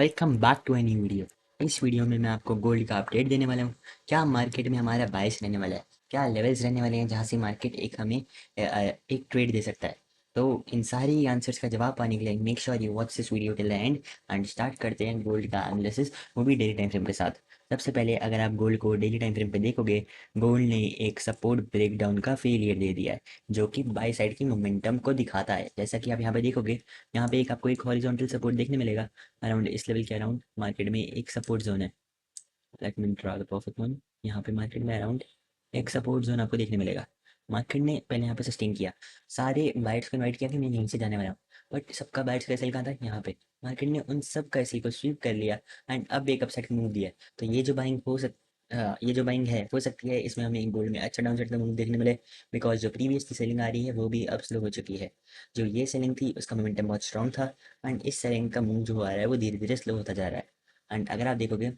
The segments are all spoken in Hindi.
Welcome back to a new video. इस वीडियो में मैं आपको गोल्ड का अपडेट देने वाला हूँ। क्या मार्केट में हमारा बायस रहने वाला है, क्या लेवल्स रहने वाले हैं जहाँ से मार्केट एक ट्रेड दे सकता है। तो इन सारी आंसर्स का जवाब पाने के लिए make sure you watch this video till the end and start करते हैं गोल्ड का एनालिसिस, वो भी डेली टाइम फ्रेम के साथ। सबसे पहले अगर आप गोल्ड को डेली टाइम फ्रेम पे देखोगे, गोल्ड ने एक सपोर्ट ब्रेकडाउन का फेलियर दे दिया है, जो कि बाई साइड की मोमेंटम को दिखाता है। जैसा कि आप यहाँ पे देखोगे, यहाँ पे एक आपको एक हॉरिजॉन्टल सपोर्ट देखने मिलेगा अराउंड इस लेवल के अराउंड। मार्केट में एक सपोर्ट जोन है। Let me draw the perfect one. यहाँ पे मार्केट में अराउंड एक सपोर्ट जोन आपको देखने मिलेगा। मार्केट ने पहले यहाँ पे सस्टेन किया, सारे बाइट्स को इन्वाइट किया कि मैं यहीं से जाने वाला हूँ, बट सबका बाइट्स का एसएल कहाँ था, यहाँ पे। मार्केट ने उन सब का एसएल को स्वीप कर लिया एंड अब एक अपसाइड का मूव दिया। तो ये जो बाइंग है हो सकती है, इसमें हमें गोल्ड में अच्छा डाउन साइड का मूव देखने मिले, बिकॉज जो प्रीवियस की सेलिंग आ रही है वो भी अब स्लो हो चुकी है। जो ये सेलिंग थी उसका मोमेंटम बहुत स्ट्रॉन्ग था एंड इस सेलिंग का मूव जो आ रहा है वो धीरे धीरे स्लो होता जा रहा है। एंड अगर आप देखोगे,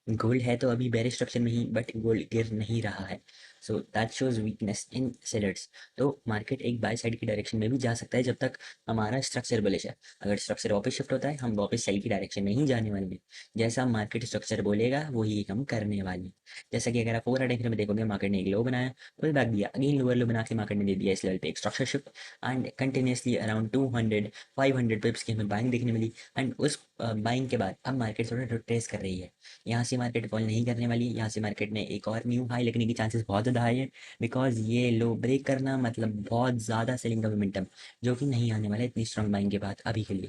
गोल्ड है तो अभी बेरिश स्ट्रक्चर में ही, बट गोल्ड गिर नहीं रहा है। So that shows weakness in sellers. तो मार्केट एक बाय साइड की डायरेक्शन में भी जा सकता है जब तक हमारा स्ट्रक्चर बुलिश है। अगर स्ट्रक्चर वापस शिफ्ट होता है, हम वापस सेल की डायरेक्शन में ही जाने वाले हैं। जैसा मार्केट स्ट्रक्चर बोलेगा वही हम करने वाले हैं। जैसा कि अगर आप ओवर टाइम में देखोगे, मार्केट ने एक लो बनाया, पुल बैक दिया, अगेन लोअर लो बना के मार्केट ने दे दिया इस लेवल पे एक structure shift and continuously around 200 500 पिप्स की हमें बाइंग देखने मिली। एंड उस बाइंग के बाद अब मार्केट थोड़ा रिट्रेस कर रही है। यहाँ से मार्केट फॉल नहीं करने वाली है, यहाँ से मार्केट ने एक और न्यू हाई लगने की चांसेस बहुत ज़्यादा हाई है, बिकॉज ये लो ब्रेक करना मतलब बहुत ज़्यादा सेलिंग का मोमेंटम, जो कि नहीं आने वाला है इतनी स्ट्रॉन्ग बाइंग के बाद अभी के लिए।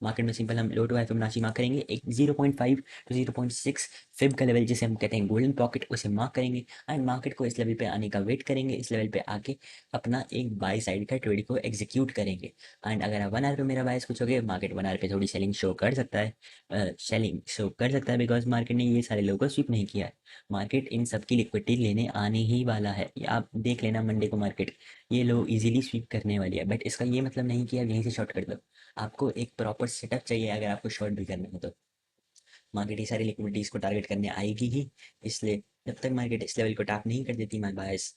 मार्केट में सिंपल हम लो टू हाई फिबोनाची मार्क करेंगे, एक 0.5 टू 0.6 फिब का लेवल जिसे हम कहते हैं गोल्डन पॉकेट, उसे मार्क करेंगे एंड मार्केट को इस लेवल पे आने का वेट करेंगे। इस लेवल पे आके अपना एक बाई साइड का ट्रेड को एग्जीक्यूट करेंगे। एंड अगर आप 1 आवर पे मेरा बायस पूछोगे, मार्केट 1 आवर पे थोड़ी सेलिंग शो कर सकता है, सेलिंग शो कर सकता है, बिकॉज मार्केट ने ये सारे लोगों को स्वीप नहीं किया है। मार्केट इन सब की लिक्विडिटी लेने आने ही वाला है, ये आप देख लेना। मंडे को मार्केट ये लो इजीली स्वीप करने वाली है, बट इसका ये मतलब नहीं कि आप यहीं से शॉर्ट कर दो। आपको एक प्रॉपर सेटअप चाहिए अगर आपको शॉर्ट भी करना है तो। मार्केट ये सारी लिक्विडिटीज को टारगेट करने आएगी ही, इसलिए जब तक मार्केट इस लेवल को टैप नहीं कर देती, माय बायस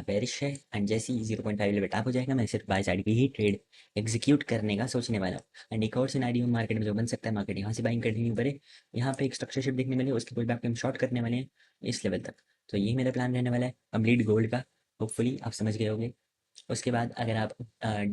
बेरिश है। एंड जैसे ही 0.5 लेवल टैप हो जाएगा, मैं सिर्फ बाय साइड की ही ट्रेड एग्जीक्यूट करने का सोचने वाला हूँ। एंड एक और सिनारियो मार्केट में जो बन सकता है, मार्केट यहाँ से बाइंग कंटिन्यू करे, यहाँ पे एक स्ट्रक्चर शिफ्ट देखने मिले, उसके पुल बैक पे हम शॉर्ट करने वाले हैं इस लेवल तक। तो यही मेरा प्लान रहने वाला है कंप्लीट गोल्ड का। होपफुली आप समझ गए होंगे। उसके बाद अगर आप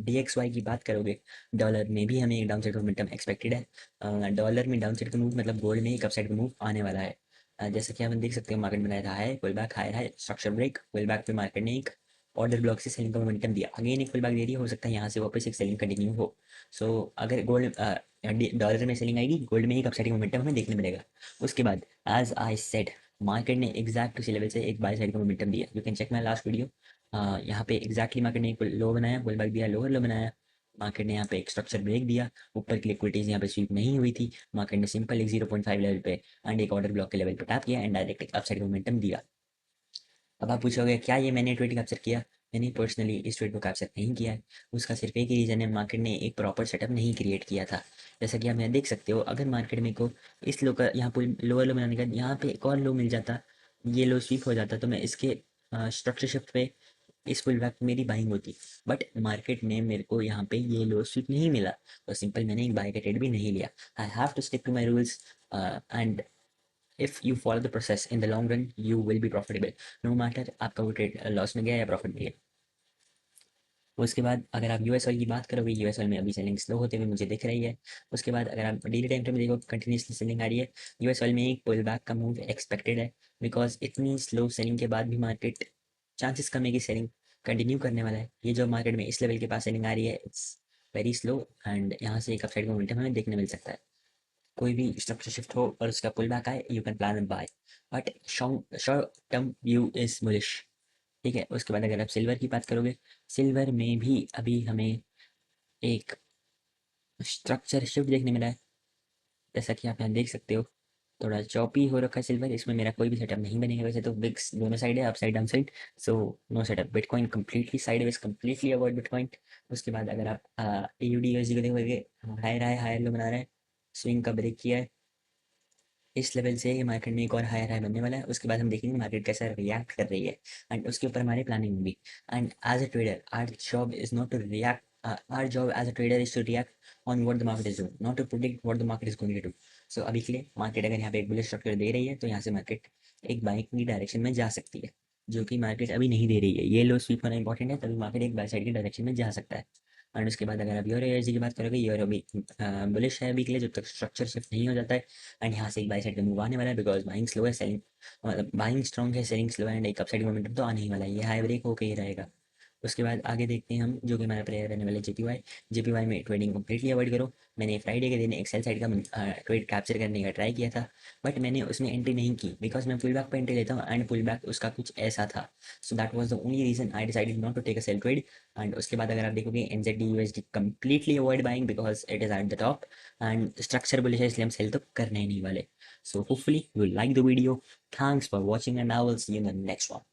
DXY की बात करोगे, डॉलर में भी हमें एक डाउन साइड का मोमेंटम एक्सपेक्टेड है। डॉलर में डाउन साइड का मूव मतलब गोल्ड में एक अपसाइड का मूव आने वाला है। जैसा कि हम देख सकते हैं, मार्केट में रहा है पुल बैक, हायर है स्ट्रक्चर ब्रेक, पुल बैक पे मार्केट ने एक ऑर्डर ब्लॉक से सेलिंग का मोमेंटम दिया, अगेन एक पुल बैक दे रही है, हो सकता है यहाँ से वापस एक सेलिंग कंटिन्यू हो। सो अगर गोल्ड डॉलर में सेलिंग आएगी, गोल्ड में एक अपसाइड का मोमेंटम हमें देखने मिलेगा। उसके बाद एज आई सेड, मार्केट ने एग्जैक्ट उसी लेवल से एक बाय साइड का मोमेंटम दिया। You can check my last video. यहाँ पे एग्जैक्टली मार्केट ने एक लो बनाया, पुल बैक दिया, लोअर लो बनाया। मार्केट ने यहाँ पे एक स्ट्रक्चर ब्रेक दिया, ऊपर की लिक्विडिटीज यहाँ पे स्वीप नहीं हुई थी। मार्केट ने सिंपल एक 0.5 लेवल पे एंड एक ऑर्डर ब्लॉक के लेवल पे टैप किया एंड डायरेक्ट एक अपसाइड मोमेंटम दिया। अब आप पूछोगे क्या ये मैंने ट्रेड कैप्चर किया? मैंने पर्सनली इस ट्रेड को कैप्चर नहीं किया है। उसका सिर्फ एक ही रीज़न है, मार्केट ने एक प्रॉपर सेटअप नहीं क्रिएट किया था। जैसा कि आप यहाँ देख सकते हो, अगर मार्केट में को इस लो का यहाँ पर लोअर लो बनाने का यहाँ पे एक और लो मिल जाता, ये लो स्वीप हो जाता, तो मैं इसके स्ट्रक्चर शिफ्ट पे इस पुल बैक मेरी बाइंग होती। बट मार्केट ने मेरे को यहाँ पे ये लो स्वीप नहीं मिला, तो सिंपल मैंने एक बाय का ट्रेड भी नहीं लिया। I have to stick to my rules and if you follow the process in the long run you will be profitable, no matter आपका वो ट्रेड लॉस में गया या प्रॉफिट में गया। उसके बाद अगर आप यूएस ऑयल की बात करोगे, यूएस ऑयल में अभी सेलिंग स्लो होते हुए मुझे दिख रही है। उसके बाद अगर आप डेली टाइम फ्रेम में देखो, कंटिन्यूसली सेलिंग आ रही है। यूएस ऑयल में एक पुल बैक का मूव एक्सपेक्टेड है, बिकॉज इतनी स्लो सेलिंग के बाद भी मार्केट चांसेस कम है कि सेलिंग कंटिन्यू करने वाला है। ये जो मार्केट में इस लेवल के पास सेलिंग आ रही है, इट्स वेरी स्लो एंड यहाँ से एक अपसाइड का मोमेंटम हमें देखने मिल सकता है। कोई भी स्ट्रक्चर शिफ्ट हो और उसका पुल बैक आए, you can plan and buy, but short term view is bullish. ठीक है। उसके बाद अगर आप सिल्वर की बात करोगे, सिल्वर में भी अभी हमें एक स्ट्रक्चर शिफ्ट देखने मिला है। जैसा कि आप यहाँ देख सकते हो, थोड़ा चॉपी हो रखा है सिल्वर, इसमें मेरा कोई भी सेटअप नहीं बनेगा। वैसे तो बिग्स दोनों साइड है, up side down side, so no setup. Bitcoin completely sideways, completely avoid Bitcoin. उसके बाद अगर आप AUD USD को देखोगे, हायर हाई हायर लो बना रहा है, स्विंग का ब्रेक किया है इस लेवल से, ये मार्केट में एक और हायर हाई बनने वाला है। उसके बाद हम देखेंगे मार्केट कैसा रिएक्ट कर रही है एंड उसके ऊपर हमारी प्लानिंग होगी। And as a trader our job is not to react, our job as a trader is to react on what the market is doing, not to predict what the market is going to do. सो अभी के लिए मार्केट अगर यहाँ पे एक बुलिश स्ट्रक्चर दे रही है तो यहाँ से मार्केट एक बाइंग की डायरेक्शन में जा सकती है, जो कि मार्केट अभी नहीं दे रही है। ये लो स्वीप होना इंपॉर्टेंट है, तभी मार्केट एक बाय साइड की डायरेक्शन में जा सकता है। एंड उसके बाद अगर आप यूरो यूएसडी की बात करोगे, यूरो अभी बुलिश है अभी के लिए जब तक स्ट्रक्चर शिफ्ट नहीं हो जाता है। एंड यहाँ से एक बाय साइड का मूव आने वाला है, बिकॉज बाइंग स्लो है, सेलिंग मतलब बाइंग स्ट्रॉन्ग है, सेलिंग स्लो है, एंड एक अपसाइड मोमेंटम तो आने ही वाला है, ये हाई ब्रेक होके ही रहेगा। उसके बाद आगे देखते हैं हम, जो कि हमारा प्लेयर रहने वाले जेपीवाई। जेपीवाई में ट्रेडिंग कम्प्लीटली अवॉइड करो। मैंने फ्राइडे के दिन एक्सेल साइड का ट्रेड कैप्चर करने का ट्राई किया था, बट मैंने उसमें एंट्री नहीं की, बिकॉज मैं पुल बैक पर एंट्री लेता हूँ एंड पुल बैक उसका कुछ ऐसा था। So that was the only reason I decided not to take a sell trade. And उसके बाद अगर आप देखोगे NZD USD completely avoid buying, because it is at the top and structure bullish है, इसलिए हम सेल तो करने ही नहीं वाले। So hopefully you like the video. Thanks for watching and I will see you in the next one.